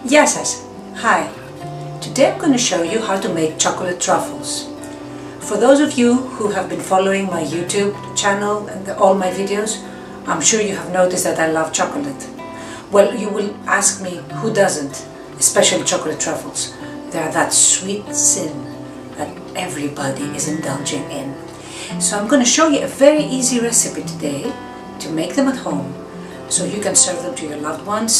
Γεια σας! Hi! Today I'm going to show you how to make chocolate truffles. For those of you who have been following my YouTube channel and all my videos, I'm sure you have noticed that I love chocolate. Well, you will ask me, who doesn't? Especially chocolate truffles. They are that sweet sin that everybody is indulging in. So I'm going to show you a very easy recipe today to make them at home, so you can serve them to your loved ones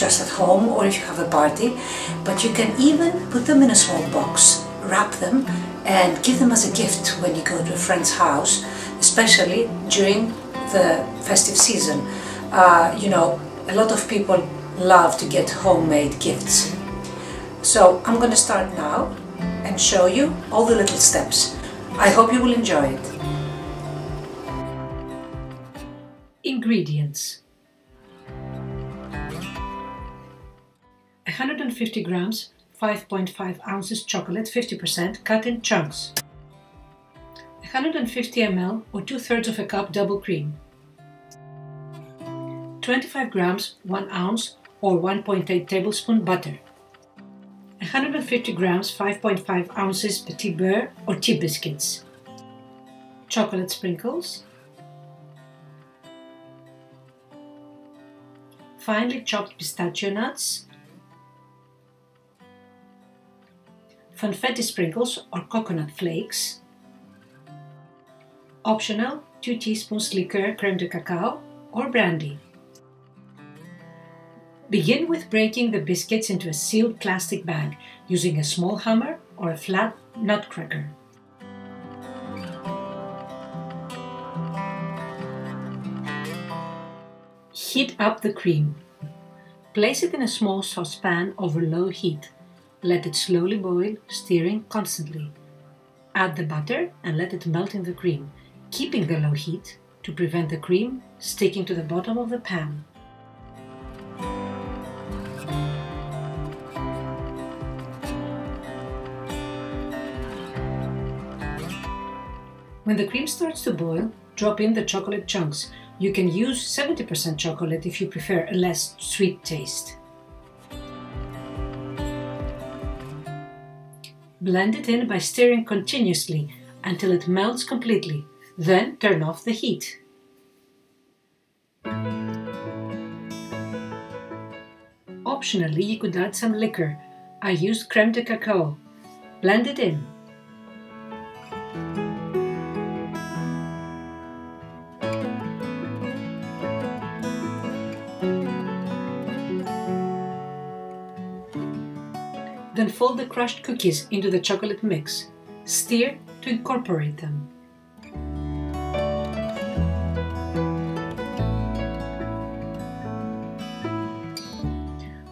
just at home or if you have a party. But you can even put them in a small box, wrap them and give them as a gift when you go to a friend's house, especially during the festive season. You know, a lot of people love to get homemade gifts. So I'm going to start now and show you all the little steps. I hope you will enjoy it. Ingredients: 150 grams, 5.5 ounces chocolate, 50% cut in chunks. 150 ml or 2/3 of a cup double cream. 25 grams, 1 ounce or 1.8 tablespoon butter. 150 grams, 5.5 ounces Petit-Beurre or tea biscuits. Chocolate sprinkles. Finely chopped pistachio nuts. Confetti sprinkles or coconut flakes. Optional, 2 teaspoons Liqueur, Crème de Cacao or Brandy. Begin with breaking the biscuits into a sealed plastic bag using a small hammer or a flat nutcracker. Heat up the cream. Place it in a small saucepan over low heat. Let it slowly boil, stirring constantly. Add the butter and let it melt in the cream, keeping the low heat to prevent the cream sticking to the bottom of the pan. When the cream starts to boil, drop in the chocolate chunks. You can use 70% chocolate if you prefer a less sweet taste. Blend it in by stirring continuously until it melts completely. Then turn off the heat. Optionally, you could add some liquor. I used Crème de Cacao. Blend it in. Then fold the crushed cookies into the chocolate mix. Stir to incorporate them.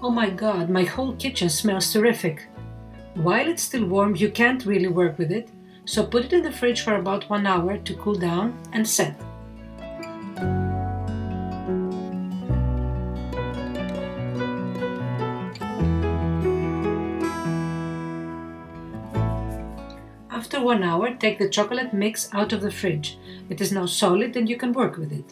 Oh my god, my whole kitchen smells terrific! While it's still warm, you can't really work with it, so put it in the fridge for about 1 hour to cool down and set. After 1 hour, take the chocolate mix out of the fridge. It is now solid and you can work with it.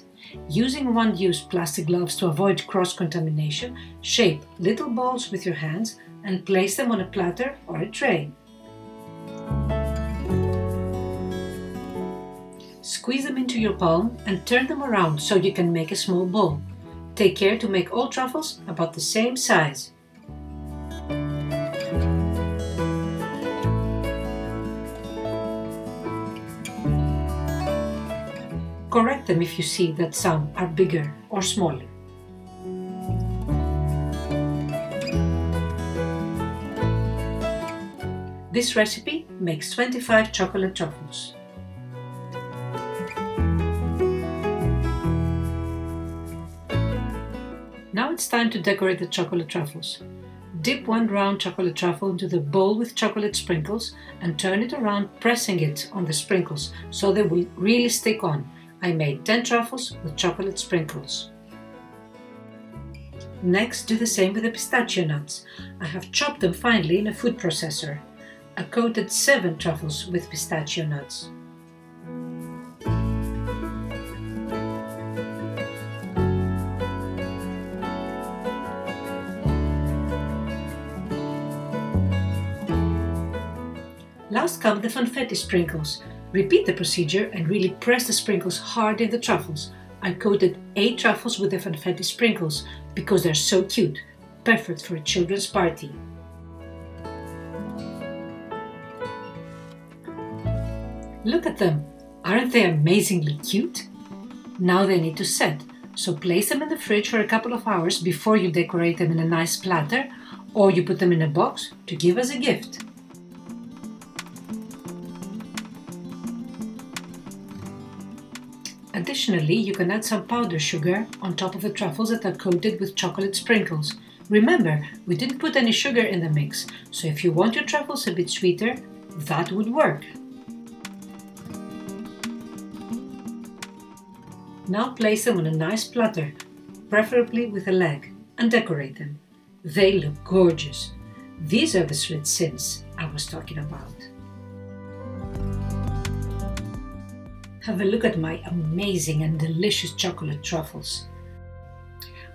Using one-use plastic gloves to avoid cross-contamination, shape little balls with your hands and place them on a platter or a tray. Squeeze them into your palm and turn them around so you can make a small ball. Take care to make all truffles about the same size. Correct them if you see that some are bigger or smaller. This recipe makes 25 chocolate truffles. Now it's time to decorate the chocolate truffles. Dip 1 round chocolate truffle into the bowl with chocolate sprinkles and turn it around, pressing it on the sprinkles so they will really stick on. I made 10 truffles with chocolate sprinkles. Next, do the same with the pistachio nuts. I have chopped them finely in a food processor. I coated 7 truffles with pistachio nuts. Last come the confetti sprinkles. Repeat the procedure and really press the sprinkles hard in the truffles. I coated 8 truffles with the confetti sprinkles because they're so cute, perfect for a children's party. Look at them! Aren't they amazingly cute? Now they need to set, so place them in the fridge for a couple of hours before you decorate them in a nice platter, or you put them in a box to give as a gift. Additionally, you can add some powdered sugar on top of the truffles that are coated with chocolate sprinkles. Remember, we didn't put any sugar in the mix, so if you want your truffles a bit sweeter, that would work. Now place them on a nice platter, preferably with a leg, and decorate them. They look gorgeous. These are the sweet sins I was talking about. Have a look at my amazing and delicious chocolate truffles.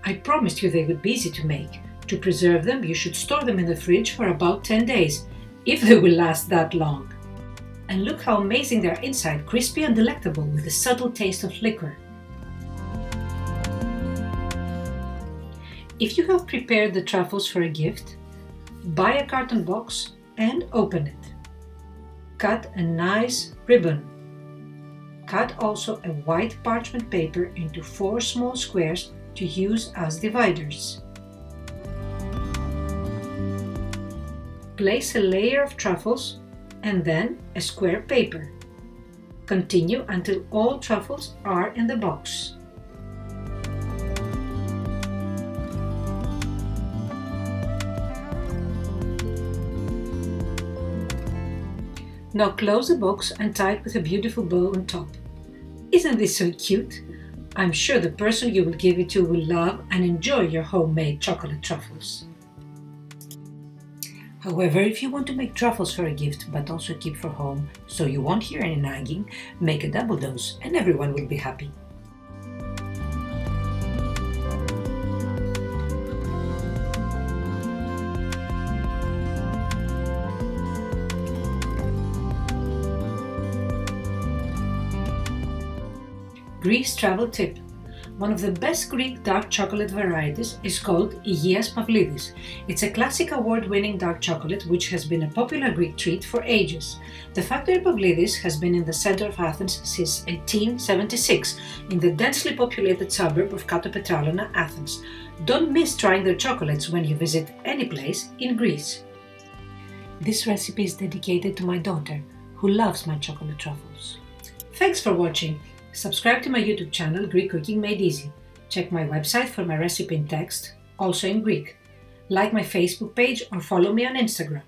I promised you they would be easy to make. To preserve them, you should store them in the fridge for about 10 days, if they will last that long. And look how amazing they are inside, crispy and delectable with a subtle taste of liquor. If you have prepared the truffles for a gift, buy a carton box and open it. Cut a nice ribbon. Cut also a white parchment paper into 4 small squares to use as dividers. Place a layer of truffles and then a square paper. Continue until all truffles are in the box. Now close the box and tie it with a beautiful bow on top. Isn't this so cute? I'm sure the person you will give it to will love and enjoy your homemade chocolate truffles. However, if you want to make truffles for a gift but also keep for home, so you won't hear any nagging, make a double dose and everyone will be happy. Greece travel tip. One of the best Greek dark chocolate varieties is called Aegeas Pavlidis. It's a classic award-winning dark chocolate which has been a popular Greek treat for ages. The factory Pavlidis has been in the center of Athens since 1876 in the densely populated suburb of Kato Petralona, Athens. Don't miss trying their chocolates when you visit any place in Greece. This recipe is dedicated to my daughter, who loves my chocolate truffles. Thanks for watching! Subscribe to my YouTube channel, Greek Cooking Made Easy. Check my website for my recipe in text, also in Greek. Like my Facebook page or follow me on Instagram.